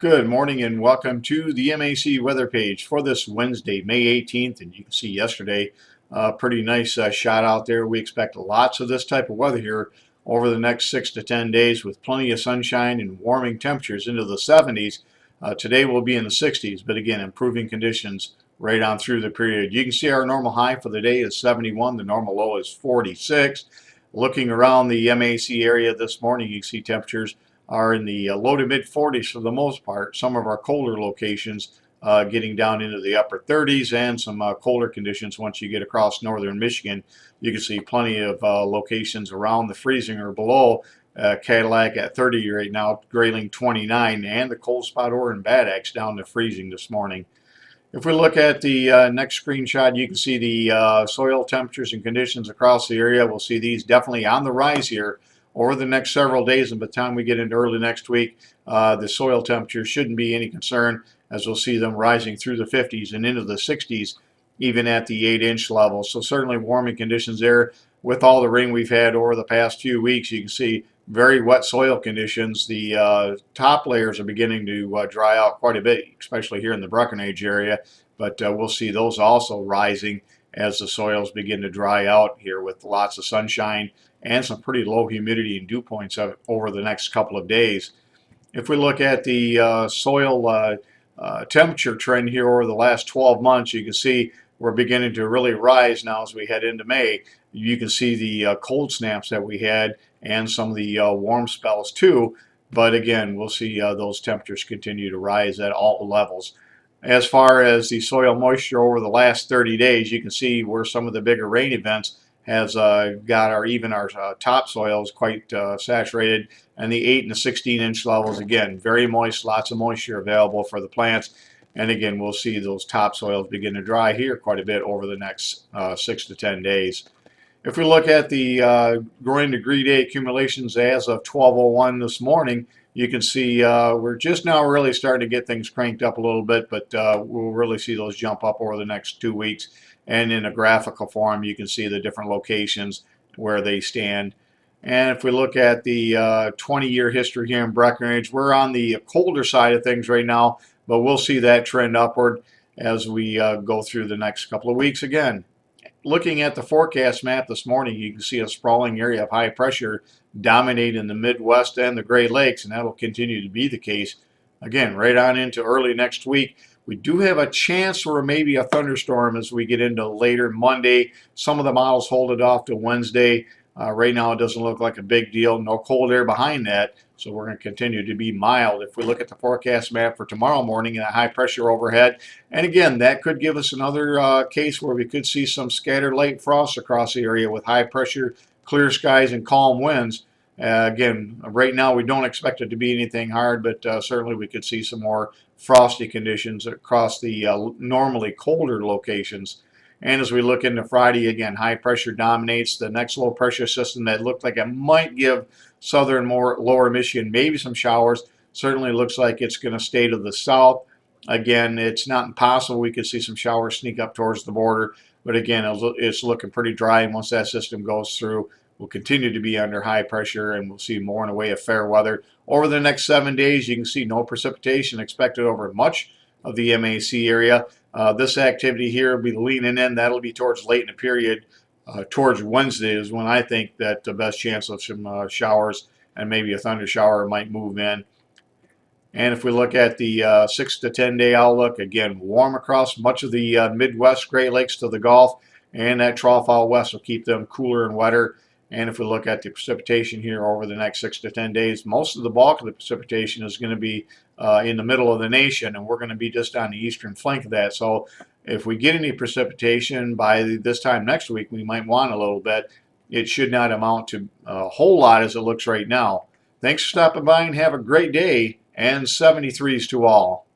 Good morning and welcome to the MAC weather page for this Wednesday, May 18th. And you can see yesterday, pretty nice shot out there. We expect lots of this type of weather here over the next 6 to 10 days with plenty of sunshine and warming temperatures into the 70s. Today will be in the 60s, but again, improving conditions right on through the period. You can see our normal high for the day is 71. The normal low is 46. Looking around the MAC area this morning, you can see temperatures are in the low to mid 40s for the most part. Some of our colder locations getting down into the upper 30s, and some colder conditions once you get across northern Michigan. You can see plenty of locations around the freezing or below. Cadillac at 30 right now, Grayling 29, and the cold spot over in Bad Axe down to freezing this morning. If we look at the next screenshot, you can see the soil temperatures and conditions across the area. We'll see these definitely on the rise here over the next several days, and by the time we get into early next week, the soil temperature shouldn't be any concern, as we'll see them rising through the 50s and into the 60s, even at the 8-inch level. So certainly warming conditions there. With all the rain we've had over the past few weeks, you can see very wet soil conditions. The top layers are beginning to dry out quite a bit, especially here in the Breckenridge area, but we'll see those also rising as the soils begin to dry out here with lots of sunshine and some pretty low humidity and dew points over the next couple of days. If we look at the soil temperature trend here over the last 12 months, you can see we're beginning to really rise now as we head into May. You can see the cold snaps that we had and some of the warm spells too. But again, we'll see those temperatures continue to rise at all levels. As far as the soil moisture over the last 30 days, you can see where some of the bigger rain events has got our topsoil is quite saturated, and the 8 and the 16-inch levels, again, very moist, lots of moisture available for the plants. And again, we'll see those topsoils begin to dry here quite a bit over the next 6 to 10 days. If we look at the growing degree day accumulations as of 12:01 this morning, you can see we're just now really starting to get things cranked up a little bit, but we'll really see those jump up over the next 2 weeks. And in a graphical form, you can see the different locations where they stand. And if we look at the 20-year history here in Breckenridge, we're on the colder side of things right now, but we'll see that trend upward as we go through the next couple of weeks again. Looking at the forecast map this morning, you can see a sprawling area of high pressure dominating the Midwest and the Great Lakes, and that will continue to be the case again right on into early next week. We do have a chance for maybe a thunderstorm as we get into later Monday. Some of the models hold it off to Wednesday. Right now it doesn't look like a big deal. No cold air behind that, so we're going to continue to be mild. If we look at the forecast map for tomorrow morning and a high pressure overhead, and again, that could give us another case where we could see some scattered light frost across the area with high pressure, clear skies, and calm winds. Again, right now we don't expect it to be anything hard, but certainly we could see some more frosty conditions across the normally colder locations. And as we look into Friday, again, high pressure dominates. The next low pressure system that looked like it might give southern, lower Michigan maybe some showers, certainly looks like it's going to stay to the south. Again, it's not impossible we could see some showers sneak up towards the border, but again, it's looking pretty dry, and once that system goes through, we'll continue to be under high pressure, and we'll see more in the way of fair weather. Over the next 7 days, you can see no precipitation expected over much of the MAC area. This activity here will be leaning in. That'll be towards late in the period. Towards Wednesday is when I think that the best chance of some showers and maybe a thunder shower might move in. And if we look at the 6 to 10 day outlook, again, warm across much of the Midwest, Great Lakes to the Gulf, and that trough out west will keep them cooler and wetter. And if we look at the precipitation here over the next 6 to 10 days, most of the bulk of the precipitation is going to be in the middle of the nation, and we're going to be just on the eastern flank of that. So if we get any precipitation by this time next week, we might want a little bit. It should not amount to a whole lot as it looks right now. Thanks for stopping by and have a great day, and 73s to all.